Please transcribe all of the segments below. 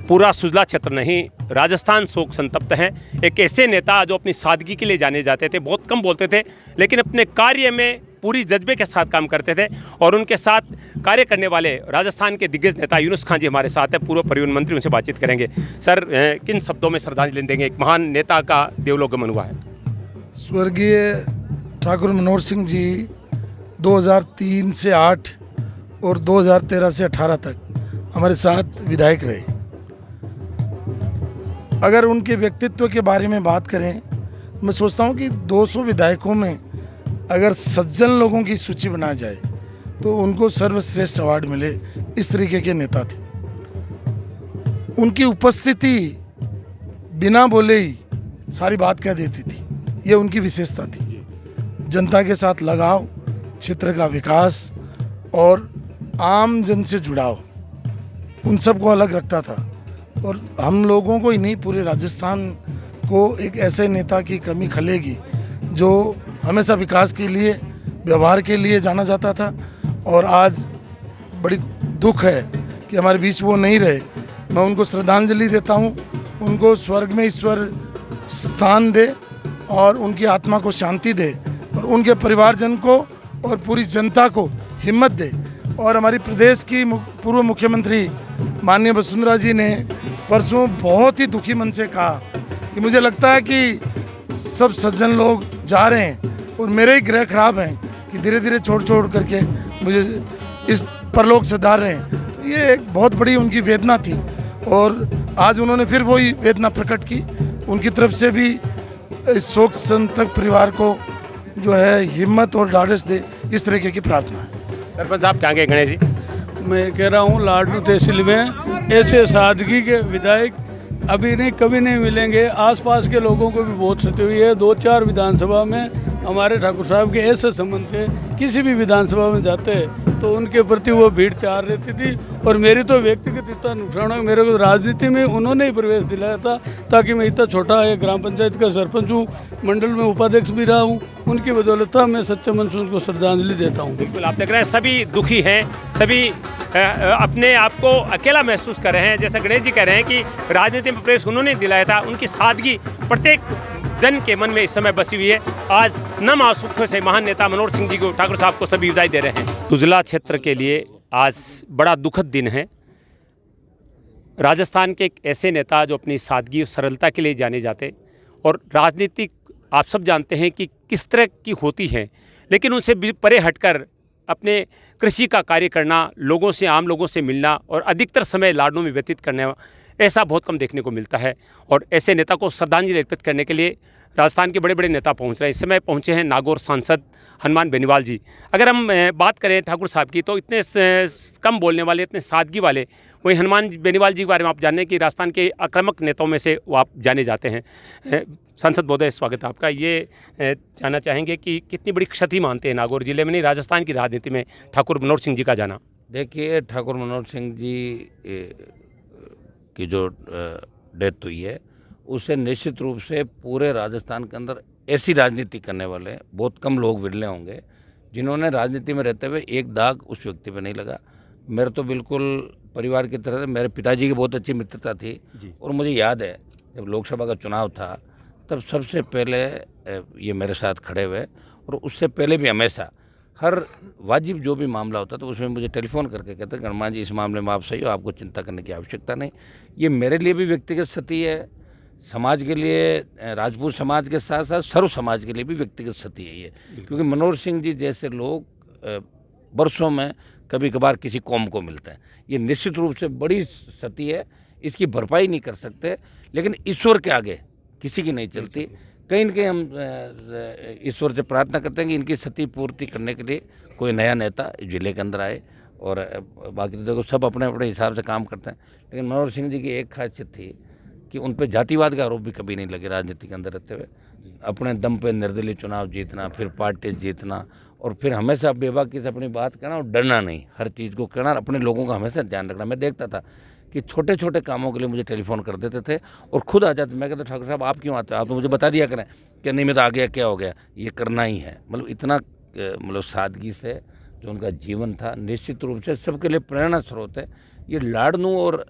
पूरा सुजला क्षेत्र नहीं, राजस्थान शोक संतप्त है। एक ऐसे नेता जो अपनी सादगी के लिए जाने जाते थे, बहुत कम बोलते थे, लेकिन अपने कार्य में पूरी जज्बे के साथ काम करते थे। और उनके साथ कार्य करने वाले राजस्थान के दिग्गज नेता यूनुस खान जी हमारे साथ है, पूर्व परिवहन मंत्री, उनसे बातचीत करेंगे। सर, किन शब्दों में श्रद्धांजलि देंगे? एक महान नेता का देवलोकगमन हुआ है। स्वर्गीय ठाकुर मनोहर सिंह जी 2003 से 8 और 2013 से 18 तक हमारे साथ विधायक रहे। अगर उनके व्यक्तित्व के बारे में बात करें, मैं सोचता हूं कि 200 विधायकों में अगर सज्जन लोगों की सूची बनाई जाए तो उनको सर्वश्रेष्ठ अवार्ड मिले, इस तरीके के नेता थे। उनकी उपस्थिति बिना बोले ही सारी बात कह देती थी, ये उनकी विशेषता थी। जनता के साथ लगाव, क्षेत्र का विकास और आम जन से जुड़ाव, उन सब को अलग रखता था। और हम लोगों को ही नहीं, पूरे राजस्थान को एक ऐसे नेता की कमी खलेगी जो हमेशा विकास के लिए, व्यवहार के लिए जाना जाता था। और आज बड़ी दुख है कि हमारे बीच वो नहीं रहे। मैं उनको श्रद्धांजलि देता हूँ, उनको स्वर्ग में ईश्वर स्थान दे और उनकी आत्मा को शांति दे, और उनके परिवारजन को और पूरी जनता को हिम्मत दे। और हमारी प्रदेश की पूर्व मुख्यमंत्री माननीय वसुंधरा जी ने परसों बहुत ही दुखी मन से कहा कि मुझे लगता है कि सब सज्जन लोग जा रहे हैं और मेरे ही ग्रह खराब हैं कि धीरे धीरे छोड़ करके मुझे इस परलोक से धार रहे हैं। ये एक बहुत बड़ी उनकी वेदना थी और आज उन्होंने फिर वही वेदना प्रकट की। उनकी तरफ से भी इस शोक संतप्त परिवार को जो है हिम्मत और ढाढ़स दे, इस तरीके की प्रार्थना है। सरपंच साहब क्या कहें? गणेश जी, मैं कह रहा हूँ लाडनू तहसील में ऐसे सादगी के विधायक अभी नहीं, कभी नहीं मिलेंगे। आसपास के लोगों को भी बहुत क्षति हुई है। 2-4 विधानसभा में हमारे ठाकुर साहब के ऐसे संबंध थे, किसी भी विधानसभा में जाते तो उनके प्रति वो भीड़ तैयार रहती थी। और मेरी तो व्यक्तिगत इतना नुकसान है, मेरे को राजनीति में उन्होंने ही प्रवेश दिलाया था ताकि मैं इतना छोटा एक ग्राम पंचायत का सरपंच हूँ, मंडल में उपाध्यक्ष भी रहा हूँ। उनकी बदौलत था, मैं सच्चे मन से उनको श्रद्धांजलि देता हूँ। बिल्कुल, आप देख रहे हैं सभी दुखी हैं, सभी अपने आप को अकेला महसूस कर रहे हैं। जैसा गणेश जी कह रहे हैं कि राजनीति में प्रवेश उन्होंने दिलाया था, उनकी सादगी प्रत्येक जन के मन में इस समय बसी हुई है। आज नम आंसुओं से महान नेता मनोहर सिंह जी को, ठाकुर साहब को सभी विदाई दे रहे हैं। सुजला क्षेत्र के लिए आज बड़ा दुखद दिन है। राजस्थान के एक ऐसे नेता जो अपनी सादगी और सरलता के लिए जाने जाते, और राजनीति आप सब जानते हैं कि किस तरह की होती है, लेकिन उनसे परे हटकर अपने कृषि का कार्य करना, लोगों से, आम लोगों से मिलना और अधिकतर समय लाडनों में व्यतीत करने, ऐसा बहुत कम देखने को मिलता है। और ऐसे नेता को श्रद्धांजलि अर्पित करने के लिए राजस्थान के बड़े बड़े नेता पहुंच रहे हैं। इस समय पहुंचे हैं नागौर सांसद हनुमान बेनीवाल जी। अगर हम बात करें ठाकुर साहब की, तो इतने कम बोलने वाले, इतने सादगी वाले, वही हनुमान बेनीवाल जी के बारे में आप जानें कि राजस्थान के आक्रामक नेताओं में से वो आप जाने जाते हैं। सांसद महोदय, स्वागत है आपका। ये जानना चाहेंगे कि कितनी बड़ी क्षति मानते हैं नागौर जिले में, नहीं राजस्थान की राजनीति में, ठाकुर मनोहर सिंह जी का जाना? देखिए, ठाकुर मनोहर सिंह जी की जो डेथ हुई है, उससे निश्चित रूप से पूरे राजस्थान के अंदर ऐसी राजनीति करने वाले बहुत कम लोग विरले होंगे जिन्होंने राजनीति में रहते हुए एक दाग उस व्यक्ति पे नहीं लगा। मेरे तो बिल्कुल परिवार की तरह, मेरे पिताजी की बहुत अच्छी मित्रता थी। और मुझे याद है जब लोकसभा का चुनाव था तब सबसे पहले ये मेरे साथ खड़े हुए, और उससे पहले भी हमेशा हर वाजिब जो भी मामला होता तो उसमें मुझे टेलीफोन करके कहते हैं हनुमान जी, इस मामले में आप सही हो, आपको चिंता करने की आवश्यकता नहीं। ये मेरे लिए भी व्यक्तिगत क्षति है, समाज के लिए, राजपूत समाज के साथ साथ सर्व समाज के लिए भी व्यक्तिगत क्षति है ये। क्योंकि मनोहर सिंह जी जैसे लोग वर्षों में कभी कभार किसी कौम को मिलते हैं, ये निश्चित रूप से बड़ी क्षति है, इसकी भरपाई नहीं कर सकते, लेकिन ईश्वर के आगे किसी की नहीं चलती। कहीं न कहीं हम ईश्वर से प्रार्थना करते हैं कि इनकी क्षति पूर्ति करने के लिए कोई नया नेता जिले के अंदर आए। और बाकी तो देखो सब अपने अपने हिसाब से काम करते हैं, लेकिन मनोहर सिंह जी की एक खासियत थी कि उन पर जातिवाद का आरोप भी कभी नहीं लगे राजनीति के अंदर रहते हुए। अपने दम पे निर्दलीय चुनाव जीतना, फिर पार्टी जीतना, और फिर हमेशा बेबाकी से अपनी बात कहना और डरना नहीं, हर चीज़ को कहना, अपने लोगों का हमेशा ध्यान रखना। मैं देखता था कि छोटे छोटे कामों के लिए मुझे टेलीफोन कर देते थे और खुद आ जाते। मैं कहता ठाकुर साहब आप क्यों आते हो, आप तो मुझे बता दिया करें कि नहीं मैं तो आ गया, क्या हो गया, ये करना ही है। मतलब इतना सादगी से जो उनका जीवन था, निश्चित रूप से सबके लिए प्रेरणा स्रोत है ये लाडनू और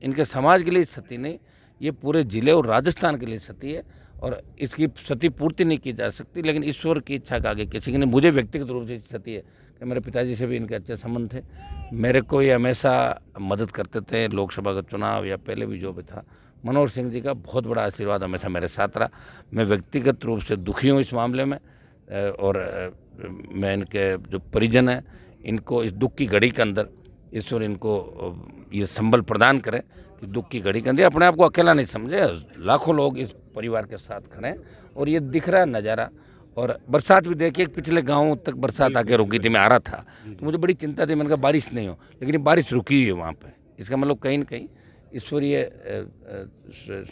इनके समाज के लिए क्षति नहीं, ये पूरे ज़िले और राजस्थान के लिए क्षति है और इसकी क्षति पूर्ति नहीं की जा सकती। लेकिन ईश्वर की इच्छा का आगे किसी की नहीं। मुझे व्यक्तिगत रूप से क्षति है कि मेरे पिताजी से भी इनके अच्छे संबंध थे, मेरे को ये हमेशा मदद करते थे, लोकसभा का चुनाव या पहले भी जो भी था। मनोहर सिंह जी का बहुत बड़ा आशीर्वाद हमेशा मेरे साथ रहा। मैं व्यक्तिगत रूप से दुखी हूँ इस मामले में और मैं इनके जो परिजन हैं इनको इस दुख की घड़ी के अंदर ईश्वर इनको ये संबल प्रदान करे कि दुख की घड़ी के अंदर अपने आप को अकेला नहीं समझे। लाखों लोग इस परिवार के साथ खड़े हैं और ये दिख रहा है नज़ारा। और बरसात भी देखिए, पिछले गाँव तक बरसात आके रुकी थी, मैं आ रहा था तो मुझे बड़ी चिंता थी, मैंने कहा बारिश नहीं हो, लेकिन ये बारिश रुकी है वहाँ पे। इसका मतलब कहीं न कहीं ईश्वरीय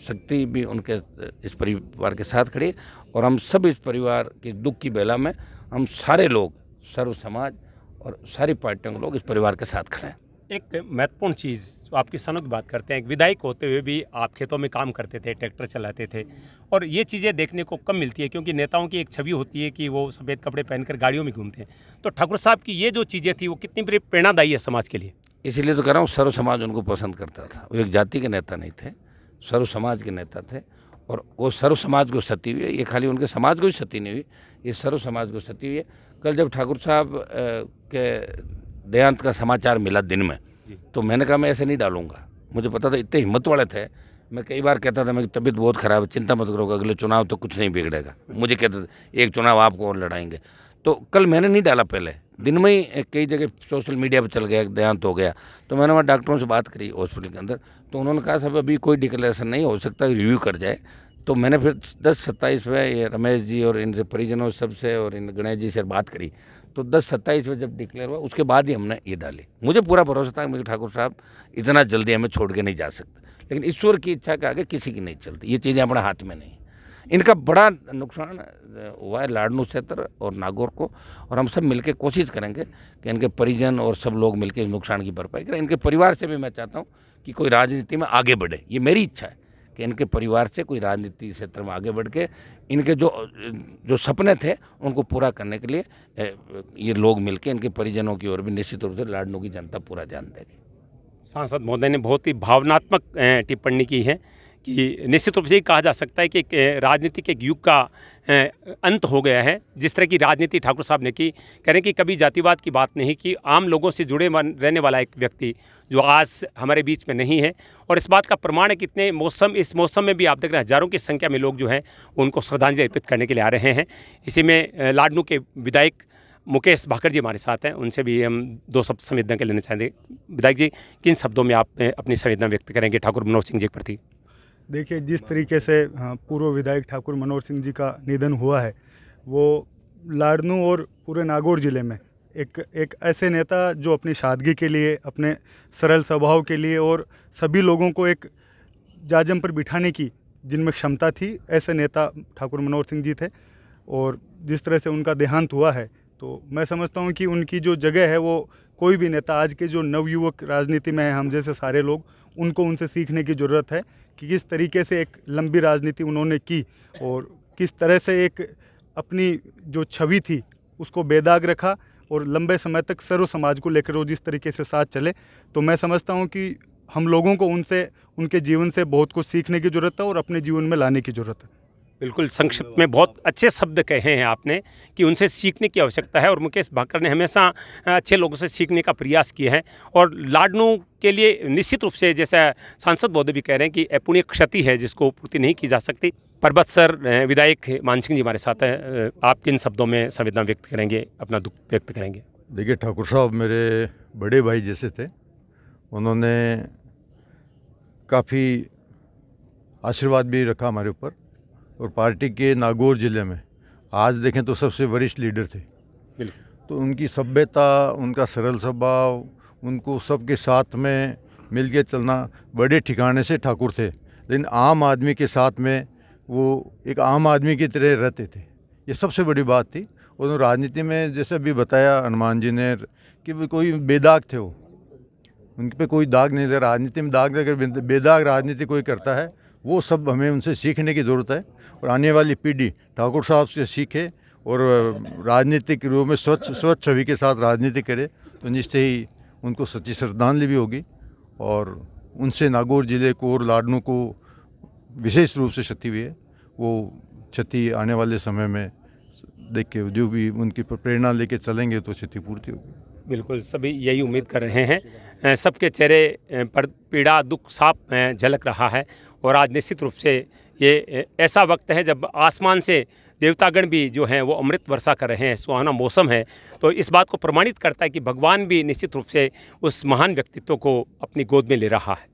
शक्ति भी उनके इस परिवार के साथ खड़ी और हम सब इस परिवार के दुख की बेला में हम सारे लोग, सर्व समाज और सारी पार्टियों के लोग इस परिवार के साथ खड़े हैं। एक महत्वपूर्ण चीज़ जो आप किसानों की बात करते हैं, एक विधायक होते हुए भी आप खेतों में काम करते थे, ट्रैक्टर चलाते थे और ये चीज़ें देखने को कम मिलती है क्योंकि नेताओं की एक छवि होती है कि वो सफ़ेद कपड़े पहनकर गाड़ियों में घूमते हैं। तो ठाकुर साहब की ये जो चीज़ें थी वो कितनी बड़ी प्रेरणादायी है समाज के लिए। इसीलिए तो कह रहा हूँ सर्व समाज उनको पसंद करता था। वो एक जाति के नेता नहीं थे, सर्व समाज के नेता थे और वो सर्व समाज को क्षति हुई है। ये खाली उनके समाज को ही क्षति नहीं हुई, ये सर्व समाज को क्षति हुई है। कल जब ठाकुर साहब के देहांत का समाचार मिला दिन में तो मैंने कहा मैं ऐसे नहीं डालूंगा। मुझे पता था इतने हिम्मत वाले थे। मैं कई बार कहता था मेरी तबीयत बहुत ख़राब है, चिंता मत करो, अगले चुनाव तो कुछ नहीं बिगड़ेगा। मुझे कहते थे एक चुनाव आपको और लड़ाएंगे। तो कल मैंने नहीं डाला, पहले दिन में ही कई जगह सोशल मीडिया पर चल गया, देहांत हो गया। तो मैंने वहाँ डॉक्टरों से बात करी हॉस्पिटल के अंदर, तो उन्होंने कहा साहब अभी कोई डिक्लेरेशन नहीं हो सकता, रिव्यू कर जाए। तो मैंने फिर 10-27 में ये रमेश जी और इनसे परिजनों सबसे और इन गणेश जी से बात करी। तो 10-27 में जब डिक्लेयर हुआ उसके बाद ही हमने ये डाली। मुझे पूरा भरोसा था कि ठाकुर साहब इतना जल्दी हमें छोड़ के नहीं जा सकते, लेकिन ईश्वर की इच्छा के आगे किसी की नहीं चलती। ये चीज़ें अपने हाथ में नहीं। इनका बड़ा नुकसान हुआ है लाडनू क्षेत्र और नागौर को, और हम सब मिलकर कोशिश करेंगे कि इनके परिजन और सब लोग मिलकर इस नुकसान की भरपाई करें। इनके परिवार से भी मैं चाहता हूँ कि कोई राजनीति में आगे बढ़े। ये मेरी इच्छा है कि इनके परिवार से कोई राजनीति क्षेत्र में आगे बढ़ के इनके जो सपने थे उनको पूरा करने के लिए ये लोग मिलके इनके परिजनों की ओर भी निश्चित रूप से लाडनू की जनता पूरा ध्यान देगी। सांसद महोदय ने बहुत ही भावनात्मक टिप्पणी की है कि निश्चित रूप से ये कहा जा सकता है कि राजनीतिक एक युग का अंत हो गया है। जिस तरह की राजनीति ठाकुर साहब ने की, कह रहे हैं कि कभी जातिवाद की बात नहीं की, आम लोगों से जुड़े रहने वाला एक व्यक्ति जो आज हमारे बीच में नहीं है। और इस बात का प्रमाण है कितने इस मौसम में भी आप देख रहे हैं हज़ारों की संख्या में लोग जो हैं उनको श्रद्धांजलि अर्पित करने के लिए आ रहे हैं। इसी में लाडनू के विधायक मुकेश भाकर जी हमारे साथ हैं, उनसे भी हम 2 शब्द संवेदना के लेना चाहेंगे। विधायक जी, किन शब्दों में आप अपनी संवेदना व्यक्त करेंगे ठाकुर मनोहर सिंह जी के प्रति? देखिए, जिस तरीके से पूर्व विधायक ठाकुर मनोहर सिंह जी का निधन हुआ है, वो लाडनू और पूरे नागौर ज़िले में एक ऐसे नेता जो अपनी सादगी के लिए, अपने सरल स्वभाव के लिए और सभी लोगों को एक जाजम पर बिठाने की जिनमें क्षमता थी, ऐसे नेता ठाकुर मनोहर सिंह जी थे। और जिस तरह से उनका देहांत हुआ है तो मैं समझता हूँ कि उनकी जो जगह है वो कोई भी नेता, आज के जो नवयुवक राजनीति में हैं, हम जैसे सारे लोग, उनको उनसे सीखने की ज़रूरत है कि किस तरीके से एक लंबी राजनीति उन्होंने की और किस तरह से एक अपनी जो छवि थी उसको बेदाग रखा और लंबे समय तक सर्व समाज को लेकर वो जिस तरीके से साथ चले। तो मैं समझता हूँ कि हम लोगों को उनके जीवन से बहुत कुछ सीखने की ज़रूरत है और अपने जीवन में लाने की ज़रूरत है। बिल्कुल, संक्षिप्त में बहुत अच्छे शब्द कहे हैं आपने कि उनसे सीखने की आवश्यकता है। और मुकेश भाकर ने हमेशा अच्छे लोगों से सीखने का प्रयास किया है। और लाडनू के लिए निश्चित रूप से, जैसा सांसद महोदय भी कह रहे हैं, कि अपूर्णीय क्षति है जिसको पूर्ति नहीं की जा सकती। पर्वत सर, विधायक मान सिंह जी हमारे साथ हैं, आप किन शब्दों में संवेदना व्यक्त करेंगे, अपना दुख व्यक्त करेंगे? देखिए, ठाकुर साहब मेरे बड़े भाई जैसे थे। उन्होंने काफ़ी आशीर्वाद भी रखा हमारे ऊपर और पार्टी के नागौर ज़िले में आज देखें तो सबसे वरिष्ठ लीडर थे। तो उनकी सभ्यता, उनका सरल स्वभाव, उनको सबके साथ में मिल के चलना, बड़े ठिकाने से ठाकुर थे, लेकिन आम आदमी के साथ में वो एक आम आदमी की तरह रहते थे। ये सबसे बड़ी बात थी। और राजनीति में जैसे अभी बताया हनुमान जी ने कि वो कोई बेदाग थे, वो उन पे कोई दाग नहीं था। राजनीति में दाग अगर बेदाग राजनीति कोई करता है, वो सब हमें उनसे सीखने की ज़रूरत है। और आने वाली पीढ़ी ठाकुर साहब से सीखे और राजनीतिक रूप में स्वच्छ छवि के साथ राजनीति करे तो निश्चय ही उनको सच्ची श्रद्धांजलि भी होगी और उनसे नागौर जिले को और लाडनू को विशेष रूप से क्षति हुई है। वो क्षति आने वाले समय में देख के जो भी उनकी प्रेरणा लेके चलेंगे तो क्षति पूर्ति होगी। बिल्कुल, सभी यही उम्मीद कर रहे हैं। सबके चेहरे पर पीड़ा, दुख साफ झलक रहा है और आज निश्चित रूप से ये ऐसा वक्त है जब आसमान से देवतागण भी जो हैं वो अमृत वर्षा कर रहे हैं, सुहाना मौसम है। तो इस बात को प्रमाणित करता है कि भगवान भी निश्चित रूप से उस महान व्यक्तित्व को अपनी गोद में ले रहा है।